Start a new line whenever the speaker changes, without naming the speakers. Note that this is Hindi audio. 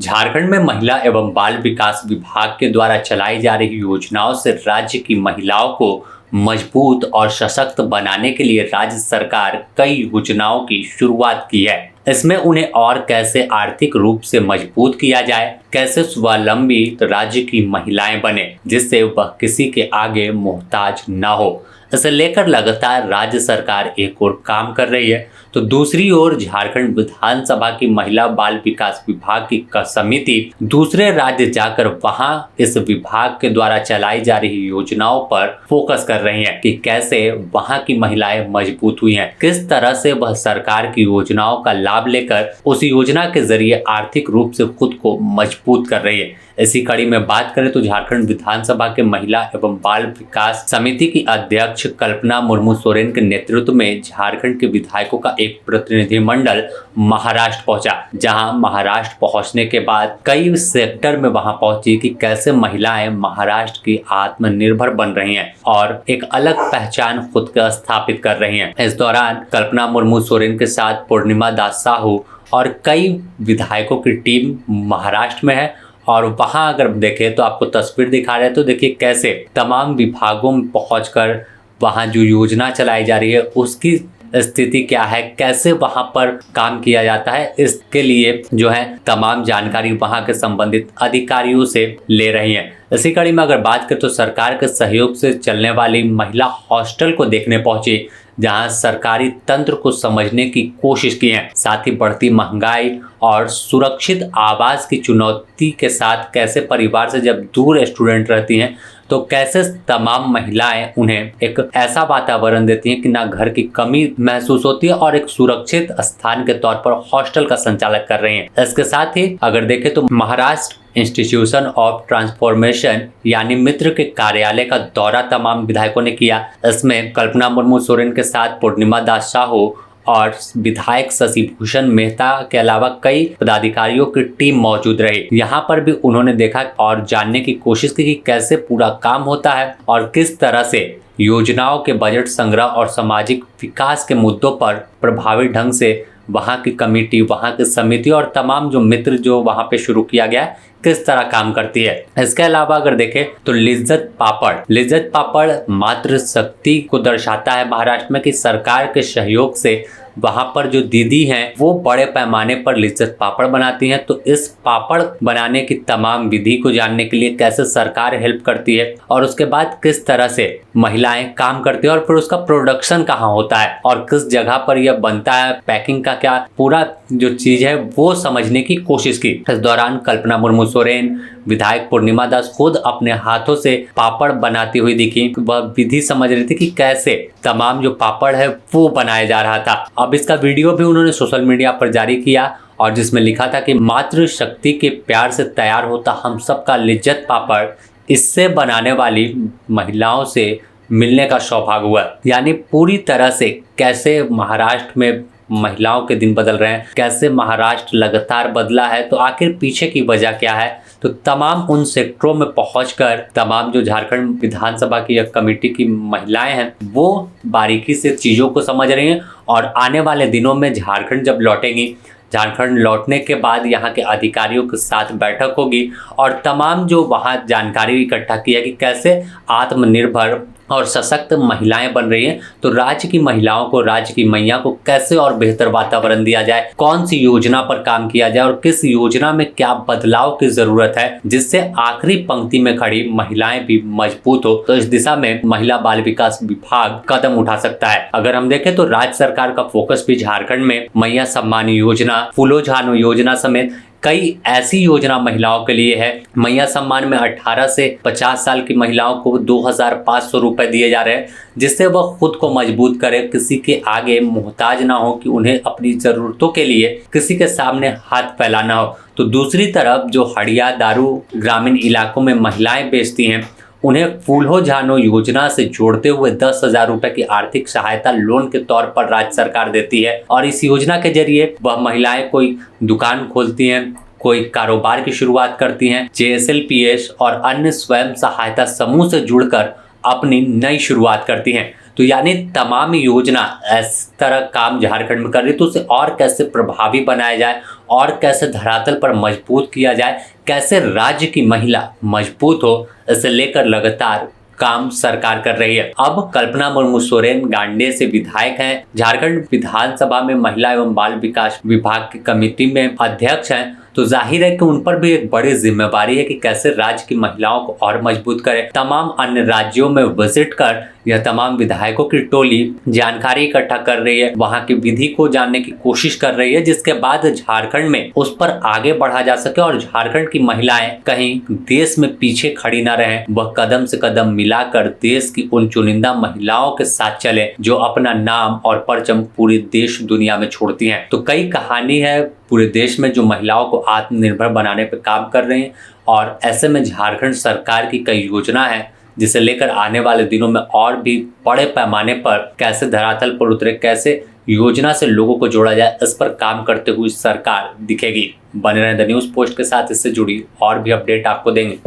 झारखंड में महिला एवं बाल विकास विभाग के द्वारा चलाई जा रही योजनाओं से राज्य की महिलाओं को मजबूत और सशक्त बनाने के लिए राज्य सरकार कई योजनाओं की शुरुआत की है। इसमें उन्हें और कैसे आर्थिक रूप से मजबूत किया जाए, कैसे स्वावलंबी राज्य की महिलाएं बने जिससे वह किसी के आगे मोहताज न हो, इसे लेकर लगातार राज्य सरकार एक ओर काम कर रही है तो दूसरी ओर झारखंड विधानसभा की महिला बाल विकास विभाग की समिति दूसरे राज्य जाकर वहां इस विभाग के द्वारा चलाई जा रही योजनाओं पर फोकस कर रही हैं कि कैसे वहां की महिलाएं मजबूत हुई हैं, किस तरह से वह सरकार की योजनाओं का लाभ लेकर उस योजना के जरिए आर्थिक रूप से खुद को मजबूत कर रही है। इसी कड़ी में बात करें तो झारखंड विधानसभा के महिला एवं बाल विकास समिति की अध्यक्ष कल्पना मुर्मू सोरेन के नेतृत्व में झारखंड के विधायकों का एक प्रतिनिधिमंडल महाराष्ट्र पहुंचा, जहां महाराष्ट्र पहुंचने के बाद कई सेक्टर में वहां पहुंची कि कैसे महिलाएं महाराष्ट्र की आत्मनिर्भर बन रही हैं और एक अलग पहचान खुद का स्थापित कर रही हैं। इस दौरान कल्पना मुर्मू सोरेन के साथ पूर्णिमा दास साहू और कई विधायकों की टीम महाराष्ट्र में है और वहां अगर देखें तो आपको तस्वीर दिखा रहे हैं तो देखिए कैसे तमाम विभागों में पहुंचकर वहां जो योजना चलाई जा रही है उसकी स्थिति क्या है, कैसे वहां पर काम किया जाता है, इसके लिए जो है तमाम जानकारी वहां के संबंधित अधिकारियों से ले रही हैं। इसी कड़ी में अगर बात करें तो सरकार के सहयोग से चलने वाली महिला हॉस्टल को देखने पहुंची, जहां सरकारी तंत्र को समझने की कोशिश की है, साथ ही बढ़ती महंगाई और सुरक्षित आवास की चुनौती के साथ कैसे परिवार से जब दूर स्टूडेंट रहती हैं तो कैसे तमाम महिलाएं उन्हें एक ऐसा वातावरण देती हैं कि ना घर की कमी महसूस होती है और एक सुरक्षित स्थान के तौर पर हॉस्टल का संचालन कर रही हैं। इसके साथ ही अगर देखें तो महाराष्ट्र इंस्टीट्यूशन ऑफ ट्रांसफॉर्मेशन यानी मित्र के कार्यालय का दौरा तमाम विधायकों ने किया। इसमें कल्पना मुर्मू सोरेन के साथ पूर्णिमा दास साहू और विधायक शशि भूषण मेहता के अलावा कई पदाधिकारियों की टीम मौजूद रही। यहाँ पर भी उन्होंने देखा और जानने की कोशिश की कि कैसे पूरा काम होता है और किस तरह से योजनाओं के बजट संग्रह और सामाजिक विकास के मुद्दों पर प्रभावी ढंग से वहाँ की कमेटी, वहाँ की समिति और तमाम जो मित्र जो वहाँ पे शुरू किया गया है किस तरह काम करती है। इसके अलावा अगर देखें तो लिज्जत पापड़ मातृशक्ति को दर्शाता है महाराष्ट्र में कि सरकार के सहयोग से वहाँ पर जो दीदी हैं वो बड़े पैमाने पर लिज्जत पापड़ बनाती हैं। तो इस पापड़ बनाने की तमाम विधि को जानने के लिए कैसे सरकार हेल्प करती है और उसके बाद किस तरह से महिलाएं काम करती है और फिर उसका प्रोडक्शन कहाँ होता है और किस जगह पर यह बनता है, पैकिंग का क्या पूरा जो चीज है वो समझने की कोशिश की। इस दौरान कल्पना मुर्मू सोरेन, विधायक पूर्णिमा दास खुद अपने हाथों से पापड़ बनाती हुई दिखी। वह विधि समझ रही थी कि कैसे तमाम जो पापड़ है वो बनाया जा रहा था। अब इसका वीडियो भी उन्होंने सोशल मीडिया पर जारी किया और जिसमें लिखा था कि मातृशक्ति के प्यार से तैयार होता हम सबका लिज्जत पापड़, इससे बनाने वाली महिलाओं से मिलने का सौभाग्य हुआ। यानी पूरी तरह से कैसे महाराष्ट्र में महिलाओं के दिन बदल रहे हैं, कैसे महाराष्ट्र लगातार बदला है, तो आखिर पीछे की वजह क्या है। तो तमाम उन सेक्टरों में पहुंचकर तमाम जो झारखंड विधानसभा की कमेटी की महिलाएं हैं वो बारीकी से चीज़ों को समझ रही हैं और आने वाले दिनों में झारखंड जब लौटेंगी, झारखंड लौटने के बाद यहाँ के अधिकारियों के साथ बैठक होगी और तमाम जो वहाँ जानकारी इकट्ठा की है कि कैसे आत्मनिर्भर और सशक्त महिलाएं बन रही हैं, तो राज्य की महिलाओं को, राज्य की मैया को कैसे और बेहतर वातावरण दिया जाए, कौन सी योजना पर काम किया जाए और किस योजना में क्या बदलाव की जरूरत है जिससे आखिरी पंक्ति में खड़ी महिलाएं भी मजबूत हो। तो इस दिशा में महिला बाल विकास विभाग कदम उठा सकता है। अगर हम देखें तो राज्य सरकार का फोकस भी झारखंड में मैया सम्मान योजना, फूलो झानो योजना समेत कई ऐसी योजना महिलाओं के लिए है। मैया सम्मान में 18 से 50 साल की महिलाओं को 2500 रुपए दिए जा रहे हैं जिससे वह खुद को मजबूत करे, किसी के आगे मोहताज ना हो कि उन्हें अपनी ज़रूरतों के लिए किसी के सामने हाथ फैलाना हो। तो दूसरी तरफ जो हड़िया दारू ग्रामीण इलाकों में महिलाएं बेचती हैं उन्हें फूलो झानो योजना से जोड़ते हुए 10,000 रुपए की आर्थिक सहायता लोन के तौर पर राज्य सरकार देती है और इस योजना के जरिए वह महिलाएं कोई दुकान खोलती हैं, कोई कारोबार की शुरुआत करती हैं, JSLPS और अन्य स्वयं सहायता समूह से जुड़कर अपनी नई शुरुआत करती हैं। तो यानी तमाम योजना इस तरह काम झारखंड में कर रही है, तो उसे और कैसे प्रभावी बनाया जाए और कैसे धरातल पर मजबूत किया जाए, कैसे राज्य की महिला मजबूत हो, इसे लेकर लगातार काम सरकार कर रही है। अब कल्पना मुर्मू सोरेन गांडे से विधायक हैं, झारखंड विधानसभा में महिला एवं बाल विकास विभाग की कमेटी में अध्यक्ष हैं, तो जाहिर है कि उन पर भी एक बड़ी जिम्मेदारी है कि कैसे राज्य की महिलाओं को और मजबूत करें। तमाम अन्य राज्यों में विजिट कर यह तमाम विधायकों की टोली जानकारी इकट्ठा कर रही है, वहां की विधि को जानने की कोशिश कर रही है, जिसके बाद झारखंड में उस पर आगे बढ़ा जा सके और झारखंड की महिलाएं कहीं देश में पीछे खड़ी ना रहें, वह कदम से कदम मिलाकर देश की उन चुनिंदा महिलाओं के साथ चले जो अपना नाम और परचम पूरे देश दुनिया में छोड़ती हैं। तो कई कहानी है पूरे देश में जो महिलाओं को आत्मनिर्भर बनाने पर काम कर रहे हैं, और ऐसे में झारखंड सरकार की कई योजना है जिसे लेकर आने वाले दिनों में और भी बड़े पैमाने पर कैसे धरातल पर उतरे, कैसे योजना से लोगों को जोड़ा जाए, इस पर काम करते हुए सरकार दिखेगी। बने रहें द न्यूज़ पोस्ट के साथ, इससे जुड़ी और भी अपडेट आपको देंगे।